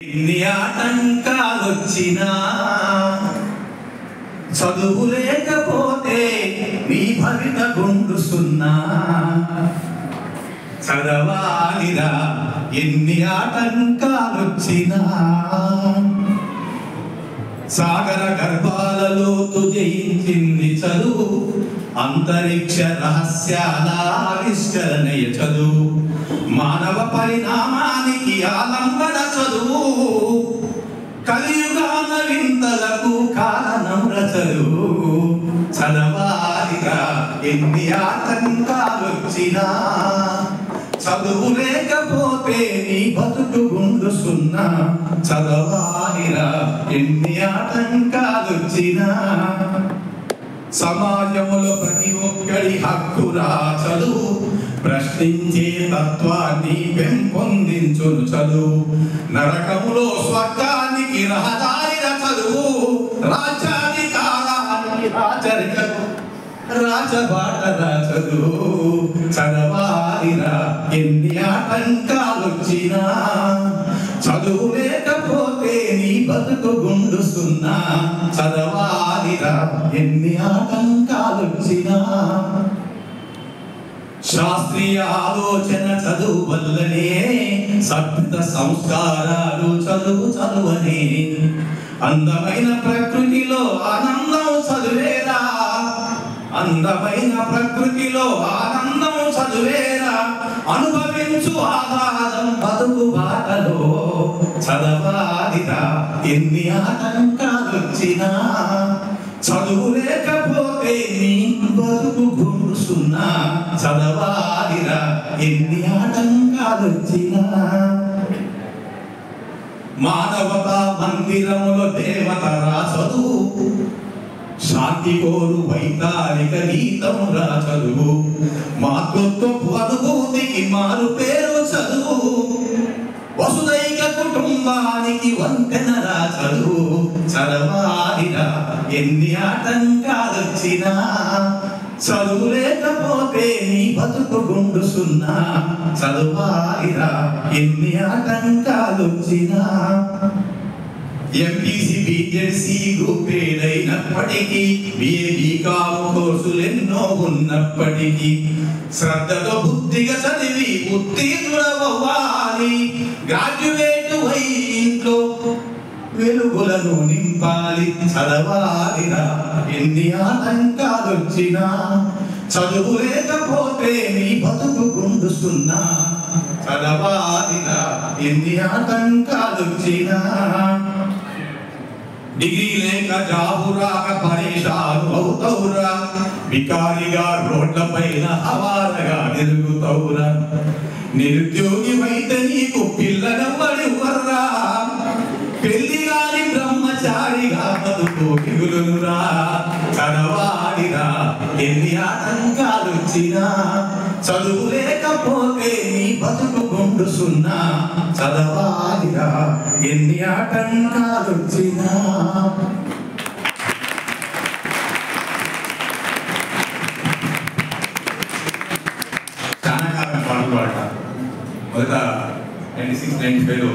ఎన్ని ఆటంకాలొచ్చినా చదువు లేకపోతే నీ భవిత గుండు సున్నా. చదవాలిరా ఎన్ని ఆటంకాలొచ్చినా. సాగర గర్భాలలో జయించింది చదువు, అంతరిక్ష రహస్యాల ఆవిష్కరణయ చదువు, మానవ పరిణామానికి ఆలంబన చదువు, కలియుగాన వింతలకు కారణం చదువు. చదవాలిరా ఎన్ని ఆటంకాలొచ్చినా. చదువు లేకపోతే నీ బతుకు గుండు సున్నా. చదవాలిరా ఎన్ని ఆటంకాలొచ్చినా. సమాజంలో ప్రతి ఒక్కడి హక్కురా చదువు, ప్రశ్నించే తత్వాన్ని పెంపొందించును చదువు, నరకములో స్వర్గానికి రహదారిన చదువు, రాజ్యాధికారానికి రాచరికము రాజబాటరా చదువు. చదవాలిరా ఎన్ని ఆటంకాలొచ్చినా. చదువు లేకపోతే నీ బతుకు గుండు సున్నా. చదవాలిరా ఎన్ని ఆటంకాలొచ్చినా. శాస్త్రీయ ఆలోచన చదువు వల్లనే, సభ్యత సంస్కారాలు చదువనే, అందమైన ప్రకృతిలో ఆనందం చదువేరా, అందమైన ప్రకృతిలో ఆనందం చదువేరా, అనుభవించు ఆహ్లాదం బతుకు బాటలో. చదవాలిరా ఎన్ని ఆటంకాలొచ్చినా. చదువు లేకపోతే నీ బతుకు గుండు సున్నా. చదవాలిరా ఎన్ని ఆటంకాలొచ్చినా. మానవతా మందిరములో దేవతరా చదువు, శాంతి కోరు వైతాళిక గీతం రా చదువు, మాతృత్వపు అనుభూతికి మారు పేరు చదువు, వసుదైక కుటుంబానికి వంతెన రా చదువు. చదవాలిరా ఎన్ని ఆటంకాలొచ్చినా. చదువు లేకపోతే నీ బతుకు గుండు సున్నా. చదవాలిరా ఎన్ని ఆటంకాలొచ్చినా. ఎంపీసీ బీజెడ్సీ గ్రూపేడైనప్పటికీ, బీకామ్ కోర్సులెన్నో ఉన్నప్పటికీ, శ్రద్ధతో బుద్ధిగా చదివి ఉత్తీర్ణుడవ్వాలి. గ్రాడ్యుయేట్ అయి ఇంట్లో వెలుగులను నింపాలి. చదవాలిరా ఎన్ని ఆటంకాలొచ్చినా. చదువు లేకపోతే నీ బతుకు గుండు సున్నా. చదవాలిరా ఎన్ని ఆటంకాలొచ్చినా. డిగ్రీ లేక జాబు రాక పరేషాను అవుతవురా, బికారిగా రోడ్ల పైన హవారగా తిరుగుతవురా, నిరుద్యోగి అయితే నీకు పిల్లనెవ్వడి వర్రా, పెళ్లి గాని బ్రహ్మచారిగా బతుకు మిగులురా. చదవాలిరా ఎన్ని ఆటంకాలొచ్చినా. చదువు లేకపోతే నీ బతుకు గుండు సున్నా. చదవాలిరా ఎన్ని ఆటంకాలొచ్చినా. చాలా కాలం పాటలు పాడతారు. మొదట 96, 95లో